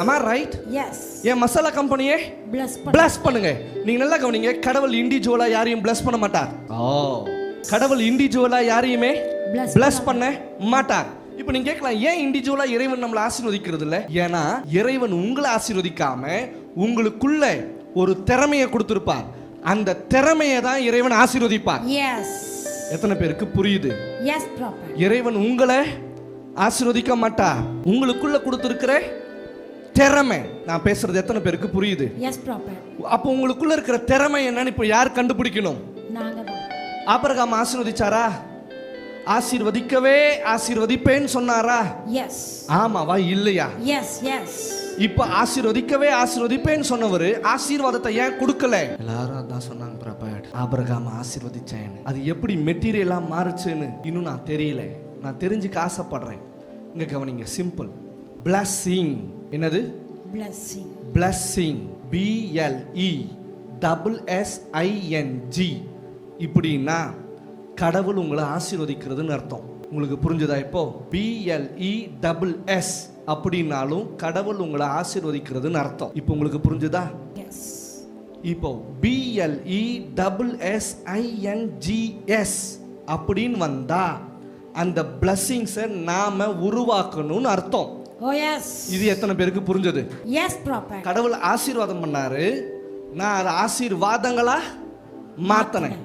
Am I right? Yes. ஏன் masala கம்பெனியே bless பண்ணுங்க. நீங்க நல்லா கவனிங்க, கடவுள் இண்டிவிஜுவலா யாரையும் bless பண்ண மாட்டார். கடவுள் இண்டிவிஜுவலா யாரையுமே bless பண்ண மாட்டார். இப்போ நீங்க கேட்கலாம், ஏன் இண்டிவிஜுவலா இறைவன் நம்மளை ஆசீர்வதிக்கிறது இல்ல? ஏன்னா இறைவன் உங்களை ஆசீர்வதிக்காம உங்களுக்குள்ள ஒரு திறமையை கொடுத்திருப்பார். அந்த திறமையை தான் இறைவன் ஆசீர்வதிப்பார். Yes. எத்தனை பேருக்கு புரியுது? Yes, prophet. இறைவன் உங்களை ஆசீர்வதிக்க மாட்டார். உங்களுக்குள்ள கொடுத்திருக்கிற திறமை, நான் பேசுறது எத்தனை பேருக்கு புரியுது? Yes, prophet. அப்போ உங்களுக்குள்ள இருக்கிற திறமை என்னன்னு இப்போ யார் கண்டுபிடிக்கணும்? நாங்க தான். ஆபிரகாம் ஆசீர்வதிச்சாரா? ஆசீர்வதிக்கவே ஆசீர்வதிப்பேன்னு சொன்னாரா? Yes. ஆமாவா இல்லையா? Yes, yes. இப்ப ஆசீர்வதிக்கவே ஆசீர்வதிப்பேன்னு சொன்னவர் ஆசீர்வாதத்தை ஏன் கொடுக்கல? எல்லாரும் அதான் சொன்னாங்க ப்ராப்பர்ட். ஆபிரகாம் ஆசீர்வதிச்சேன், அது எப்படி மெட்டீரியலா மாறுச்சுன்னு இன்னும் நான் தெரியல. நான் தெரிஞ்சுக்க ஆசைப்படுறேன். இங்க கவனிங்க, சிம்பிள். blessing என்னது? Blessing. blessing BLESSING இப்படின்னா கடவுள் உங்களை ஆசீர்வதிக்கிறதுன்னு அர்த்தம். உங்களுக்கு புரிஞ்சுதா? இப்போ BLESS அப்படின்னாலும் கடவுள் உங்களை ஆசீர்வதிக்கிறதுன்னு அர்த்தம். இப்போ உங்களுக்கு புரிஞ்சுதா? Yes. இப்போ BLESSINGS அப்படின்னு வந்தா அந்த பிளஸிங்ஸை நாம உருவாக்கணும்னு அர்த்தம். Oh yes. இது எத்தனை பேருக்கு புரிஞ்சது? Yes, prophet. கடவுள் ஆசீர்வாதம் பண்ணாரு, நான் அதை ஆசீர்வாதங்களா மாத்தனேன்.